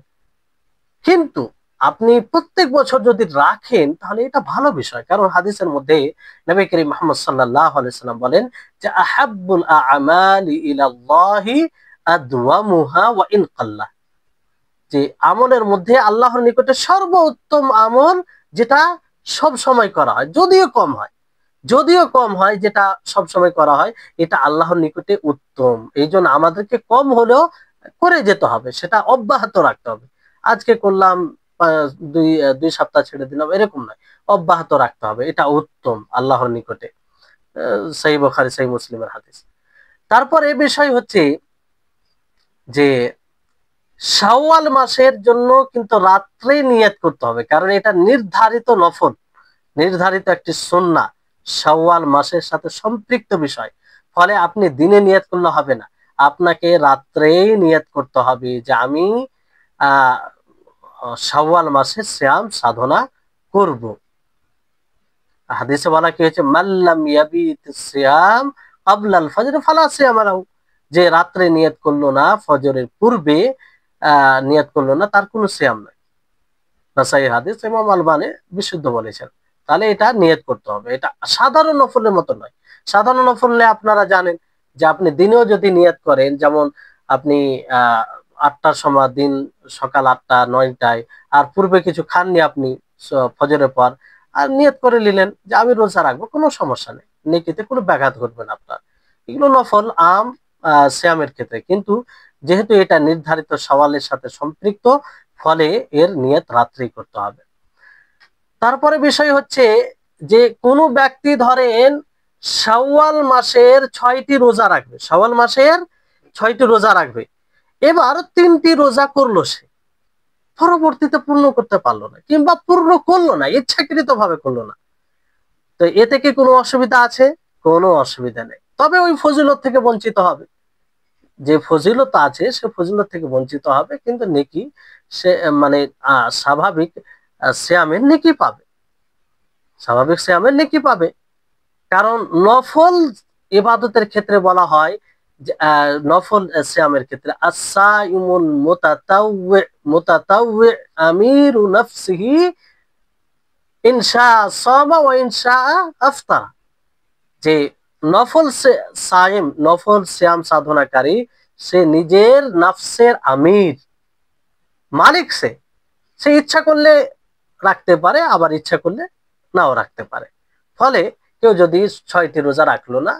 কিন্তু আপনি প্রত্যেক বছর যদি রাখেন তাহলে এটা ভালো বিষয়, কারণ হাদিসের মধ্যে নবী করিম মুহাম্মদ সাল্লাল্লাহু আলাইহি সাল্লাম বলেন যে আহাব্বুল আ'মালি ইলাল্লাহি আদওয়ামুহা ওয়া ইন কাল্লা, যে আমলের মধ্যে আল্লাহর নিকটে সর্বোত্তম আমল যেটা সব সময় করা হয়, যদিও কম হয়, যেটা সব সময় করা হয়, এটা আল্লাহর নিকটে উত্তম। এই জন্য আমাদেরকে কম হলেও করে যেতে হবে, সেটা অব্যাহত রাখতে হবে। আজকে করলাম, দুই 2 সপ্তাহ ছেড়ে দিলাম, এরকম নয়, অব্যাহত রাখতে হবে, এটা উত্তম আল্লাহর নিকটে। সহিহ বুখারী সহিহ মুসলিমের হাদিস। তারপর এই বিষয় হচ্ছে যে শাওয়াল মাসের জন্য কিন্তু রাত্রে নিয়ত করতে হবে, কারণ এটা নির্ধারিত নফল, নির্ধারিত একটি সুন্নাহ, শাওয়াল মাসের সাথে সম্পৃক্ত বিষয়। ফলে আপনি দিনে নিয়ত করলে হবে না, আপনাকে রাত্রেই নিয়ত করতে হবে যে আমি আহ শাওয়াল মাসে সিয়াম সাধনা করব। হাদিসে বলা কি হয়েছে, মাল্লাম ইয়াবিত সিয়াম ক্বাবলাল ফজর ফালা সিয়াম লাহু, যে রাত্রে নিয়ত করলো না, ফজরের পূর্বে নিয়ত করলো না, তার কোনো সিয়াম নাই। নাসাই হাদিস, ইমাম আলবানী বিশুদ্ধ বলেছেন। তাহলে এটা নিয়ত করতে হবে, এটা সাধারণ নফলের মতো নয়। সাধারণ নফলে আপনারা জানেন যে আপনি দিনেও যদি নিয়ত করেন, যেমন আপনি 8টার সময় দিন, সকাল 8টা 9টায়, আর পূর্বে কিছু খাননি আপনি ফজরের পর, আর নিয়ত করে নিলেন যে আমি রোজা রাখবো, কোনো সমস্যা নেই, নেকিতে কোনো ব্যাঘাত ঘটবে না আপনার। এগুলো নফল সিয়ামের ক্ষেত্রে, কিন্তু যেহেতু এটা নির্ধারিত শাওয়ালের সাথে সম্পৃক্ত, ফলে এর নিয়ত রাত্রেই করতে হবে। তারপরে বিষয় হচ্ছে যে কোনো ব্যক্তি ধরেন শাওয়াল মাসের 6টি রোজা রাখবে, শাওয়াল মাসের 6টি রোজা রাখবে, এবার 3টি রোজা করলো সে, পরবর্তীতে পূর্ণ করতে পারলো না, কিংবা পূর্ণ করলো না, ইচ্ছাকৃত ভাবে করলো না। তো এতে কি কোনো অসুবিধা আছে? কোনো অসুবিধা নেই, তবে ওই ফজিলত থেকে বঞ্চিত হবে, যে ফজিলত আছে সে ফজিলত থেকে বঞ্চিত হবে, কিন্তু নেকি সে মানে স্বাভাবিক সিয়ামের নেকি পাবে, স্বাভাবিক সিয়ামের নেকি পাবে। কারণ নফল ইবাদতের ক্ষেত্রে বলা হয় নফল সিয়ামের ক্ষেত্রে আস-সাইমুল মুতাতাওয়ি আমিরু নাফসিহি ইনশা সামা ওয়া ইনশা আফতারা, যে নফল সাইম, নফল সিয়াম সাধনাকারী সে নিজের নাফসের আমির, মালিক, সে ইচ্ছা করলে রাখতে পারে, আবার ইচ্ছা করলে নাও রাখতে পারে। ফলে কেউ যদি 6টি রোজা রাখলো না,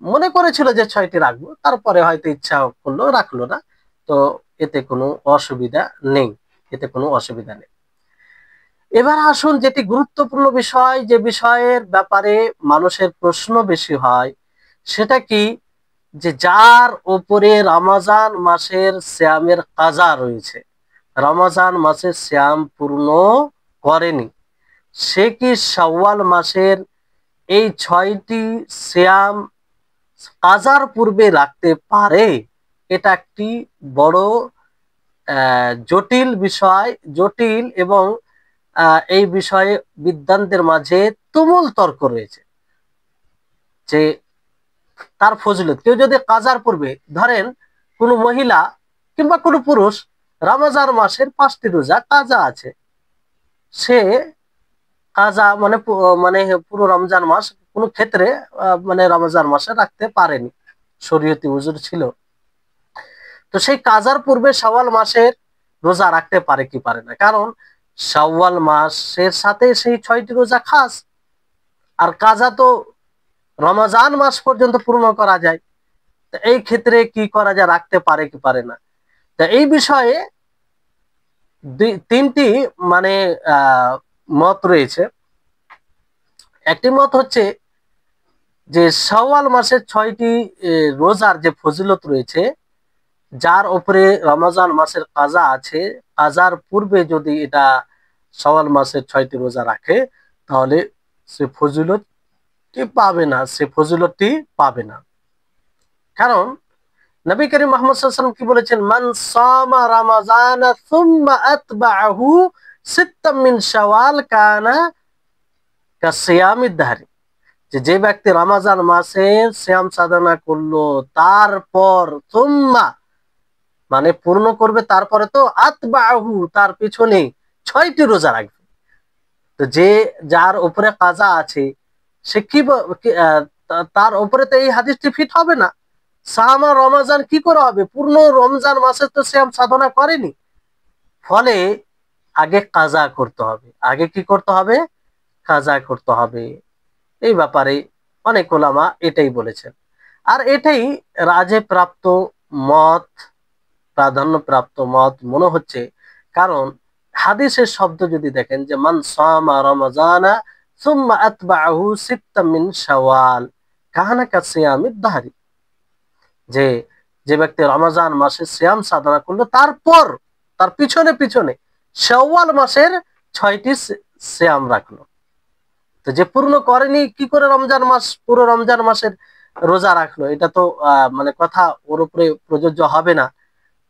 মনে করেছিল যে 6টি রাখবো, তারপরে হয়তো ইচ্ছা করলো রাখলো না, তো এতে কোনো অসুবিধা নেই, এতে কোনো অসুবিধা নেই। এবার আসুন যেটি গুরুত্বপূর্ণ বিষয়, যে বিষয়ের ব্যাপারে মানুষের প্রশ্ন বেশি হয়, সেটা কি, যে যার উপরে রমজান মাসের সিয়ামের কাজা রয়েছে, রমজান মাসের সিয়াম পূর্ণ করেনি, সে কি শাওয়াল মাসের এই 6টি সিয়াম কাজার পূর্বে রাখতে পারে? এটা একটি বড় জটিল বিষয়, জটিল, এবং এই বিষয়ে বিদ্বানদের মাঝে তুমুল তর্ক রয়েছে যে তার ফজিলত। কেউ যদি কাজার পূর্বে, ধরেন কোনো মহিলা কিংবা কোনো পুরুষ রমজান মাসের 5টি রোজা কাজা আছে, সে কাজা মানে মানে পুরো রমজান মাস কোনো ক্ষেত্রে মানে রমজান মাসে রাখতে পারেনি, শরীয়তি উযর ছিল, তো সেই কাজার পূর্বে শাওয়াল মাসের রোজা রাখতে পারে কি পারে না? কারণ শাওয়াল মাসের সাথে সেই 6টি রোজা খাস, আর কাজা তো রমজান মাস পর্যন্ত পূর্ণ করা যায়। তো এই ক্ষেত্রে কি করা যায়, রাখতে পারে কি পারে না? তো এই বিষয়ে 3টি মানে মত রয়েছে। একটি মত হচ্ছে যে শাওয়াল মাসের 6টি রোজার যে ফজিলত রয়েছে, যার উপরে রমজান মাসের কাজা আছে, কাজার পূর্বে যদি এটা শাওয়াল মাসের 6টি রোজা রাখে, তাহলে সে ফজিলতটি পাবে না, সে ফজিলতটি পাবে না। কারণ নবী করিম মুহাম্মদ সাল্লাল্লাহু আলাইহি ওয়াসাল্লাম কি বলেছেন, মান সামা রমাযানা সুম্মা আতবাআহু সিত্তাম মিন শাওয়াল কানা কাসিয়ামিদ দাহরি, যে ব্যক্তি রমজান মাসে সিয়াম সাধনা করলো, তারপর সুম্মা মানে পূর্ণ করবে, তারপরে তো আতবাহু তার পিছনে 6টি রোজা রাখবে। তো যে যার উপরে কাজা আছে, সে কি তার উপরে তো এই হাদিসটি ফিট হবে না। সামা রমজান কি করে হবে, পূর্ণ রমজান মাসে তো সিয়াম সাধনা করেনি। ফলে আগে কাজা করতে হবে, আগে কি করতে হবে, কাজা করতে হবে। এই ব্যাপারে অনেক ওলামা এটাই বলেছেন, আর এটাই রাজে প্রাপ্ত মত, প্রাধান্যপ্রাপ্ত মত মনে হচ্ছে। কারণ হাদিসের শব্দ যদি দেখেন, যে মান সামা রমাজানা সুম্মা আতবাআহু সিত্তাম মিন শাওয়াল কানা কাসিয়ামিদ দাহরি, যে যে ব্যক্তি রমজান মাসে সিয়াম সাধনা করলো, তারপর তার পিছনে পিছনে শাওয়াল মাসের 6টি সিয়াম রাখলো, তো যে পূর্ণ করেনি কি করে রমজান মাস, পুরো রমজান মাসের রোজা রাখলো, এটা তো মানে কথা ওর উপরে প্রযোজ্য হবে না।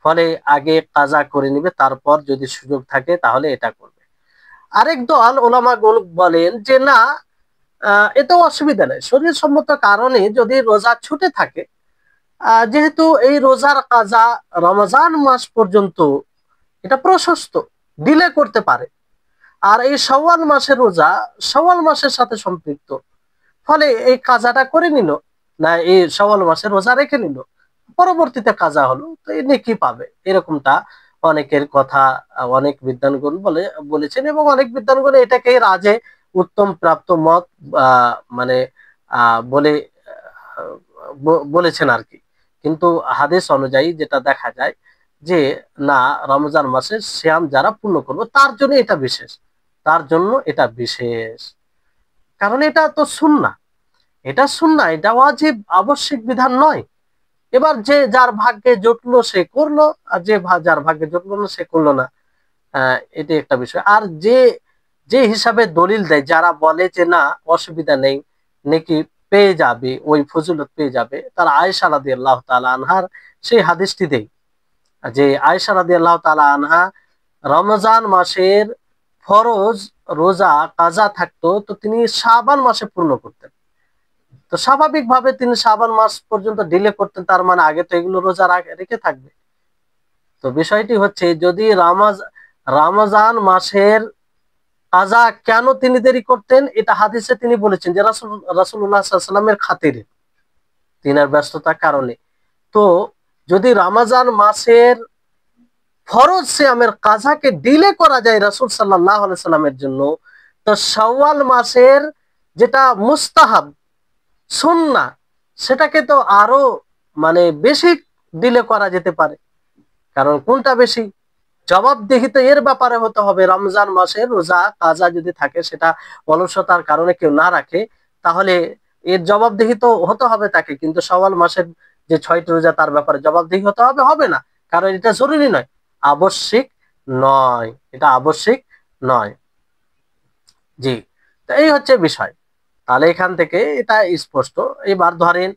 ফলে আগে কাজা করে নিবে, তারপর যদি সুযোগ থাকে তাহলে এটা করবে। আরেক দল ওলামা বলেন যে না, এতেও অসুবিধা নেই, শরীর সম্মত কারণে যদি রোজা ছুটে থাকে, যেহেতু এই রোজার কাজা রমজান মাস পর্যন্ত এটা প্রশস্ত, ডিলে করতে পারে, আর এই শাওয়াল মাসের রোজা শাওয়াল মাসের সাথে সম্পৃক্ত, ফলে এই কাজাটা করে নিল না, এই শাওয়াল মাসের রোজা রেখে নিল, পরবর্তীতে কাজা হলো, তো এই নেকি পাবে, এরকমটা অনেকের কথা অনেক বিদ্বানগণ বলেছেন, এবং অনেক বিদ্বানগণ এটাকে রাজে উত্তম প্রাপ্ত মত মানে বলে বলেছেন আর কি। কিন্তু হাদিস অনুযায়ী যেটা দেখা যায়, যে না, রমজান মাসের সিয়াম যারা পূর্ণ করবে তার জন্য এটা বিশেষ, তার জন্য এটা বিশেষ, কারণ এটা তো সুন্নাহ, এটা সুন্নাহ, এটা ওয়াজিব আবশ্যিক বিধান নয়। এবার যে যার ভাগ্যে জুটলো সে করলো, আর যে যার ভাগ্যে জুটলো না সে করলো না, এটি একটা বিষয়। আর যে যে হিসাবে দলিল দেয়, যারা বলে যে না অসুবিধা নেই, নেকি পেয়ে যাবে, ওই ফজিলত পেয়ে যাবে, তারা আয়েশা রাদিয়াল্লাহু তাআলা আনহার সেই হাদিসটি দেয়, যে আয়েশা রাদিয়াল্লাহু তাআলা আনহা রমজান মাসের ফরজ রোজা কাজা থাকতো, তো তিনি শাবান মাসে পূর্ণ করতেন। তো তো স্বাভাবিকভাবে তিনি শাবান মাস পর্যন্ত ডিলে করতেন, তার মানে আগে তো এগুলো রোজা রেখে থাকবে। তো বিষয়টি হচ্ছে, যদি রমজান মাসের কাজা কেন তিনি দেরি করতেন, এটা হাদিসে তিনি বলেছেন যে রাসূলুল্লাহ সাল্লাল্লাহু আলাইহি ওয়াসাল্লামের খাতিরে, তিনার ব্যস্ততার কারণে। তো যদি রমজান মাসের ফরজ সিয়ামের কাজাকে ডিলে করা যায় রাসূল সাল্লাল্লাহু আলাইহি সাল্লামের জন্য, তো শাওয়াল মাসের যেটা মুস্তাহাব সুন্নাহ, সেটাকে তো আরো বেশি ডিলে করা যেতে পারে। কারণ কোনটা বেশি, জবাবদিহি তো এর ব্যাপারে হতে হবে। রমজান মাসের রোজা কাজা যদি থাকে, সেটা অলসতার কারণে কেউ না রাখে, তাহলে এর জবাবদিহি তো হতে হবে তাকে। কিন্তু শাওয়াল মাসের যে 6টি রোজা, তার ব্যাপারে জবাবদিহি হতে হবে হবে না, কারণ এটা জরুরি নয়, আবশ্যিক নয়, এটা আবশ্যিক নয়। জি, তো এই হচ্ছে বিষয়। তাহলে এখান থেকে এটা স্পষ্ট। এবার ধরেন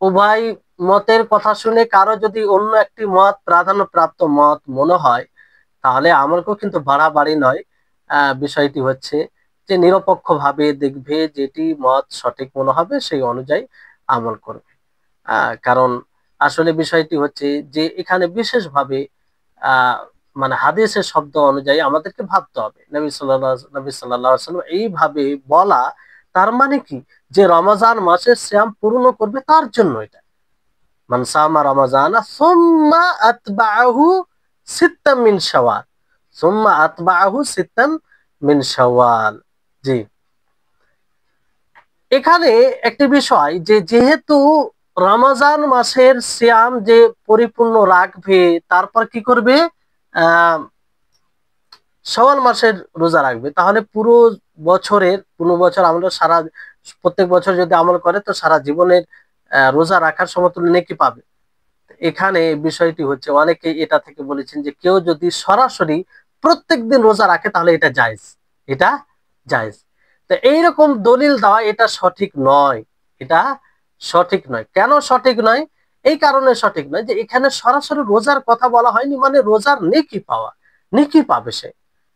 উভয় মতের কথা শুনে কারো যদি অন্য একটি মত প্রাধান্যপ্রাপ্ত মত মনে হয়, তাহলে আমলকেও কিন্তু বাড়াবাড়ি নয়। বিষয়টি হচ্ছে যে নিরপেক্ষ ভাবে দেখবে, যেটি মত সঠিক মনে হবে সেই অনুযায়ী আমল করবে। কারণ আসলে বিষয়টি হচ্ছে যে এখানে বিশেষভাবে আহ হাদিসের শব্দ অনুযায়ী আমাদেরকে ভাবতে হবে। নবী সাল্লাল্লাহু আলাইহি ওয়াসাল্লাম এইভাবে বলা, তার মানে কি, যে রমজান মাসের সিয়াম পূর্ণ করবে তার জন্য এটা। মান সামা রমাজানা সুম্মা আতবাআহু সিত্তাম মিন শাওয়াল, সুম্মা আতবাআহু সিত্তাম মিন শাওয়াল। জি, এখানে একটি বিষয় যে, যেহেতু রমজান মাসের সিয়াম যে পরিপূর্ণ রাখবে, তারপর কি করবে, আহ শাওয়াল মাসের রোজা রাখবে, তাহলে পুরো বছর আমরা প্রত্যেক বছর যদি আমল করে, তো সারা জীবনের রোজা রাখার সমতুল্য নেকি পাবে। এখানে বিষয়টি হচ্ছে, অনেকে এটা থেকে বলেছেন যে কেউ যদি সরাসরি প্রত্যেকদিন রোজা রাখে, তাহলে এটা জায়েজ, এটা জায়েজ। তো এইরকম দলিল দেওয়া এটা সঠিক নয়, এটা সঠিক নয়। কেন সঠিক নয়? এই কারণে সঠিক নয় যে এখানে সরাসরি রোজার কথা বলা হয়নি, মানে রোজার নেকি পাওয়া, নেকি পাবে সে।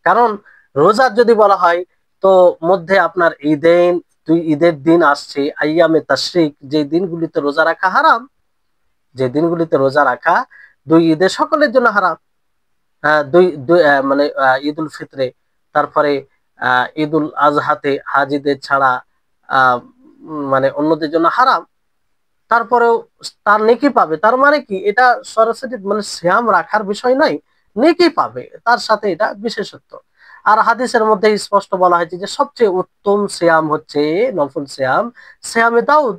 কারণ রোজার যদি বলা হয়, তো মধ্যে আপনার ঈদের দিন আসছে, আইয়ামে তাশরিক, যে দিনগুলিতে রোজা রাখা হারাম, যে দিনগুলিতে রোজা রাখা 2 ঈদে সকলের জন্য হারাম। ঈদ উল ফিতরে, তারপরে ঈদ উল আজহাতে, হাজিদের ছাড়া অন্যদের জন্য হারাম। তারপরেও তার নেকি পাবে, তার মানে কি, এটা সরাসরি সিয়াম রাখার বিষয় নয়, নেকি পাবে, তার সাথে এটা বিশেষত্ব। আর হাদিসের মধ্যে স্পষ্ট বলা হয়েছে যে সবচেয়ে উত্তম সিয়াম হচ্ছে নফল সিয়াম, সিয়ামে দাউদ।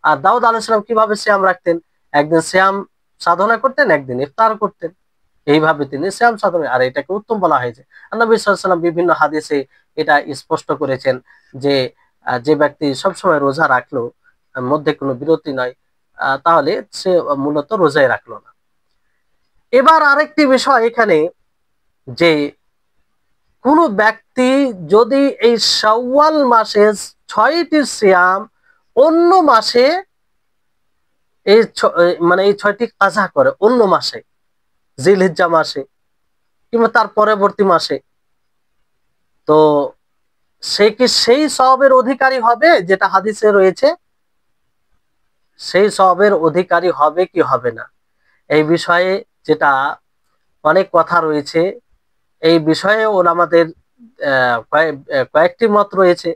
আর দাউদ আলাইহিস সালাম কিভাবে সিয়াম রাখতেন, একদিন সিয়াম সাধনা করতেন, একদিন ইফতার করতেন, এইভাবে তিনি সিয়াম সাধনা, আর এটাকে উত্তম বলা হয়েছে। আর নবী সাল্লাল্লাহু আলাইহি ওয়াসাল্লাম বিভিন্ন হাদিসে এটা স্পষ্ট করেছেন যে যে ব্যক্তি সবসময় রোজা রাখলো, মধ্যে কোনো বিরতি নয়, তাহলে সে মূলত রোজাই রাখলো না। এবার আরেকটি বিষয় এখানে, যে কোনো ব্যক্তি যদি এই শাওয়াল মাসে 6টি সিয়াম অন্য মাসে এই 6টি কাজা করে, অন্য মাসে, জিলহিজ্জা মাসে কিংবা তার পরবর্তী মাসে, তো সে কি সেই সওয়াবের অধিকারী হবে যেটা হাদিসে রয়েছে? সেই সওয়াবের অধিকারী হবে কি হবে না, এই বিষয়ে যেটা অনেক কথা রয়েছে, এই বিষয়ে ওলামাদের কয়েকটি মত রয়েছে।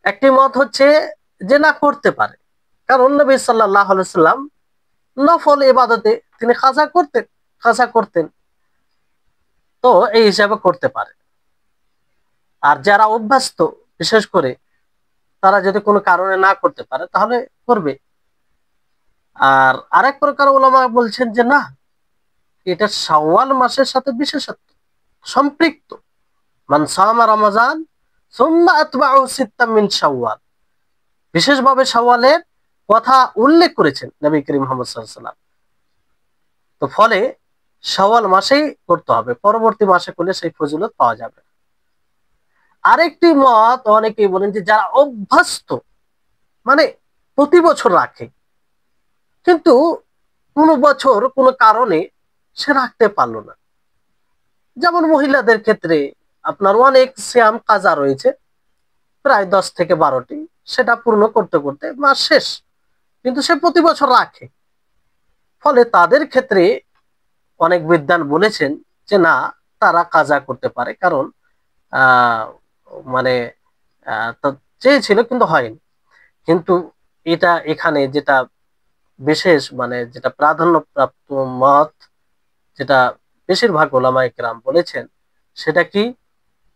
একটি মত হচ্ছে যে না, করতে পারে, কারণ নবী সাল্লাল্লাহু আলাইহি সাল্লাম নফল ইবাদতে তিনি কাজা করতেন, তো এই হিসাবে করতে পারে। আর যারা অভ্যস্ত, বিশেষ করে তারা যদি কোনো কারণে না করতে পারে, তাহলে করবে। আর আরেক প্রকার ওলামা বলছেন যে না, এটা শাওয়াল মাসের সাথে বিশেষত্ব সম্পৃক্ত। মান সামা রমাজান সুম্মা আতবাউ সিত্তাম মিন শাওয়াল, বিশেষভাবে শাওয়ালের কথা উল্লেখ করেছেন নবী করিম মুহাম্মদ সাল্লাল্লাহু আলাইহি ওয়াসাল্লাম। তো ফলে শাওয়াল মাসেই করতে হবে, পরবর্তী মাসে করলে সেই ফজিলত পাওয়া যাবে। আরেকটি মত অনেকেই বলেন যে যারা অভ্যস্ত, মানে প্রতি বছর রাখে, কিন্তু কোনো বছর কোনো কারণে সে রাখতে পারলো না, যেমন মহিলাদের ক্ষেত্রে আপনার অনেক সিয়াম কাজা রয়েছে, প্রায় 10 থেকে 12টি, সেটা পূর্ণ করতে করতে মাস শেষ, কিন্তু সে প্রতি বছর রাখে। ফলে তাদের ক্ষেত্রে অনেক বিদ্বান বলেছেন যে না, তারা কাজা করতে পারে, কারণ আহ মানে তো চেয়েছিল কিন্তু হয়নি। কিন্তু এটা এখানে যেটা বিশেষ যেটা প্রাধান্য প্রাপ্ত মত, যেটা বেশিরভাগ ওলামায়ে কেরাম বলেছেন, সেটা কি,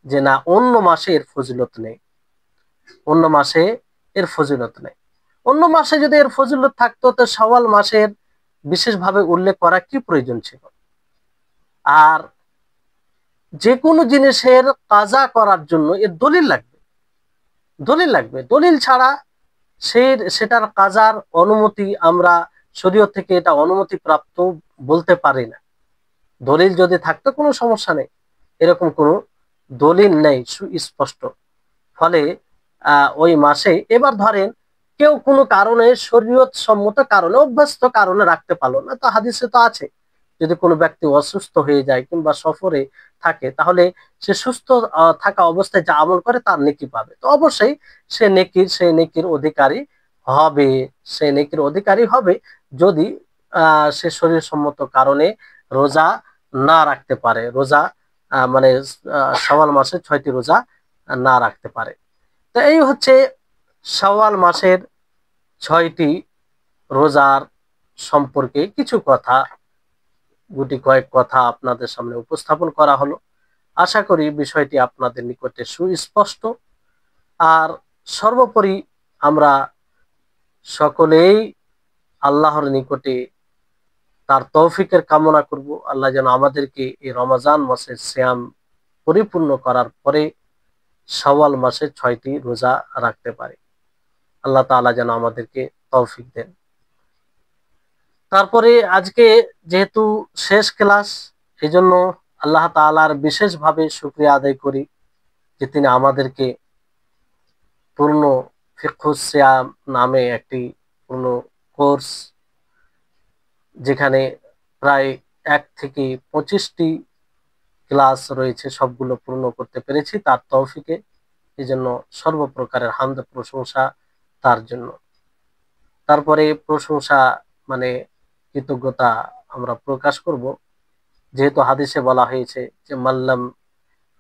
যে না, অন্য মাসে এর ফজিলত নেই। অন্য মাসে এর ফজিলত নেই। অন্য মাসে যদি এর ফজিলত থাকতো, তো শাওয়াল মাসের বিশেষভাবে উল্লেখ করা কি প্রয়োজন ছিল? আর যে কোনো জিনিসের কাজা করার জন্য এর দলিল লাগবে। দলিল ছাড়া সেটার কাজার অনুমতি আমরা শরীয়ত থেকে এটা অনুমতি প্রাপ্ত বলতে পারি না। দলিল যদি থাকতো কোনো সমস্যা নেই, এরকম কোনো দলিল নেই সুস্পষ্ট। ফলে ওই মাসে, এবার ধরেন কেউ কোনো কারণে, শরীয়ত সম্মত কারণে, অভ্যস্ত কারণে রাখতে পারলো না, তো হাদিসে তো আছে, যদি কোনো ব্যক্তি অসুস্থ হয়ে যায় কিংবা সফরে থাকে, তাহলে সে সুস্থ থাকা অবস্থায় যা আমল করে তার নেকি পাবে, তো অবশ্যই সেই নেকির অধিকারী হবে। সেই নেকির অধিকারী হবে যদি সে শরীর সম্মত কারণে রোজা না রাখতে পারে, রোজা শাওয়াল মাসে 6টি রোজা না রাখতে পারে। তো এই হচ্ছে শাওয়াল মাসের 6টি রোজার সম্পর্কে কিছু কথা, গুটি কয়েক কথা আপনাদের সামনে উপস্থাপন করা হলো। আশা করি বিষয়টি আপনাদের নিকটে সুস্পষ্ট। আর সর্বোপরি আমরা সকলেই আল্লাহর নিকটে তার তৌফিকের কামনা করব। আল্লাহ যেন আমাদেরকে এই রমজান মাসের সিয়াম পরিপূর্ণ করার পরে শাওয়াল মাসে 6টি রোজা রাখতে পারে। আল্লাহ তাআলা যেন আমাদেরকে তৌফিক দেন। তারপরে আজকে যেহেতু শেষ ক্লাস, এই জন্য আল্লাহ তাআলার বিশেষভাবে শুকরিয়া আদায় করি যে তিনি আমাদেরকে পূর্ণ ফিকহুস সিয়াম নামে একটি পূর্ণ কোর্স, যেখানে প্রায় 1 থেকে 25টি ক্লাস রয়েছে, সবগুলো পূর্ণ করতে পেরেছি তার তৌফিকে। এই জন্য সর্বপ্রকারের হামদ প্রশংসা তার জন্য। তারপরে প্রশংসা মানে কৃতজ্ঞতা আমরা প্রকাশ করব, যেহেতু হাদিসে বলা হয়েছে যে মাল্লাম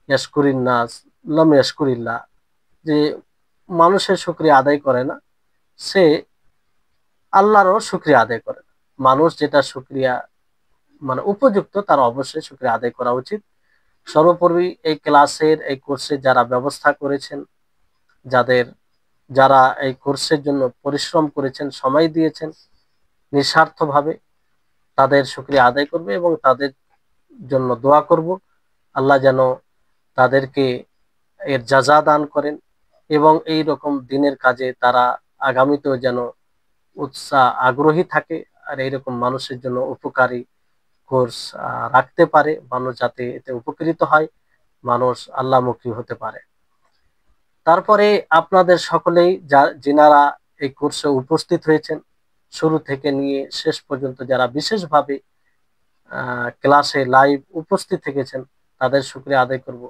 ইয়াশকুরিন নাস লাম ইয়াশকুরিল্লাহ, যে মানুষের শুকরিয়া আদায় করে না, সে আল্লাহরও শুকরিয়া আদায় করে না। মানুষ যেটা শুকরিয়া উপযুক্ত, তার অবশ্যই শুকরিয়া আদায় করা উচিত। সর্বোপরি এই ক্লাসের, এই কোর্সের যারা ব্যবস্থা করেছেন, যারা এই কোর্সের জন্য পরিশ্রম করেছেন, সময় দিয়েছেন নিঃস্বার্থভাবে, তাদের শুকরিয়া আদায় করবে এবং তাদের জন্য দোয়া করব। আল্লাহ যেন তাদেরকে এর জাযা দান করেন এবং এই রকম দিনের কাজে তারা আগামীতেও যেন আগ্রহী থাকে, আর এইরকম মানুষের জন্য উপকারী কোর্স রাখতে পারে, মানুষ যাতে এতে উপকৃত হয়, মানুষ আল্লাহমুখী হতে পারে। তারপরে আপনাদের সকলেই যিনারা এই কোর্সে উপস্থিত হয়েছেন, শুরু থেকে নিয়ে শেষ পর্যন্ত যারা বিশেষভাবে ক্লাসে লাইভ উপস্থিত থেকেছেন, তাদের শুকরিয়া আদায় করব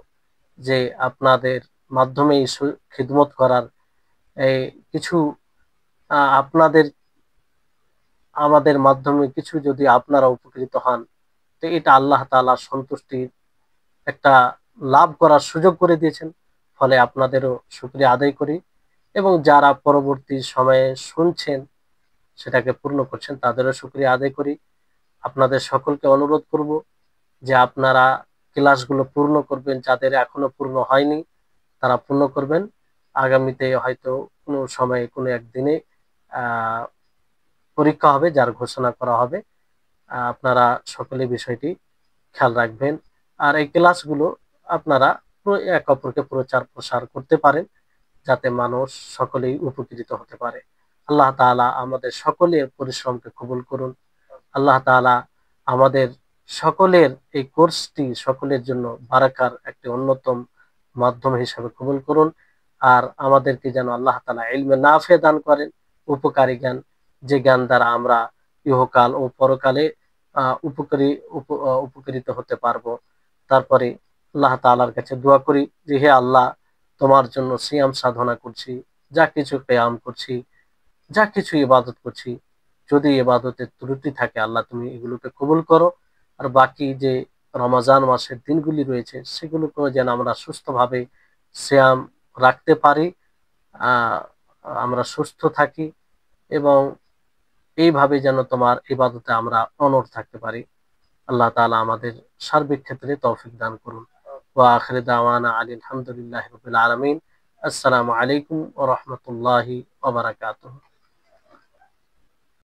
যে আপনাদের মাধ্যমে খিদমত করার এই কিছু আপনাদের আমাদের মাধ্যমে কিছু যদি আপনারা উপকৃত হন, তো এটা আল্লাহ তাআলার সন্তুষ্টির একটা লাভ করার সুযোগ করে দিয়েছেন। ফলে আপনাদেরও শুকরিয়া আদায় করি, এবং যারা পরবর্তী সময়ে শুনছেন, সেটাকে পূর্ণ করছেন, তাদেরও শুকরিয়া আদায় করি। আপনাদের সকলকে অনুরোধ করব যে আপনারা ক্লাসগুলো পূর্ণ করবেন, যাদের এখনো পূর্ণ হয়নি তারা পূর্ণ করবেন। আগামীতে হয়তো কোনো সময়ে কোনো একদিনে আহ পরীক্ষা হবে, যার ঘোষণা করা হবে। আপনারা সকলে বিষয়টি খেয়াল রাখবেন। আর এই ক্লাসগুলো আপনারা এক অপরকে প্রচার প্রসার করতে পারেন, যাতে মানুষ সকলেই উপকৃত হতে পারে। আল্লাহ তাআলা আমাদের সকলের পরিশ্রমকে কবুল করুন। আল্লাহ তাআলা আমাদের সকলের এই কোর্সটি সকলের জন্য বারাকার একটি অন্যতম মাধ্যম হিসেবে কবুল করুন। আর আমাদেরকে যেন আল্লাহ তাআলা ইলমে নাফে দান করেন, উপকারী জ্ঞান, যে জ্ঞান দ্বারা আমরা ইহকাল ও পরকালে উপকৃত হতে পারবো। তারপরে আল্লাহ তাআলার কাছে দোয়া করি যে হে আল্লাহ, তোমার জন্য সিয়াম সাধনা করছি, যা কিছু কিয়াম করছি, যা কিছু ইবাদত করছি, যদি ইবাদতের ত্রুটি থাকে আল্লাহ তুমি এগুলোকে কবুল করো। আর বাকি যে রমজান মাসের দিনগুলি রয়েছে সেগুলোকেও যেন আমরা সুস্থভাবে সিয়াম রাখতে পারি, আহ আমরা সুস্থ থাকি এবং এইভাবে যেন তোমার ইবাদতে আমরা অনড় থাকতে পারি। আল্লাহ তাআলা আমাদের সার্বিক ক্ষেত্রে তৌফিক দান করুন। ওয়া আখির দাওয়ানা আলহামদুলিল্লাহি রাব্বিল আলামিন। আসসালামু আলাইকুম ওয়া রাহমাতুল্লাহি ওয়া বারাকাতুহু।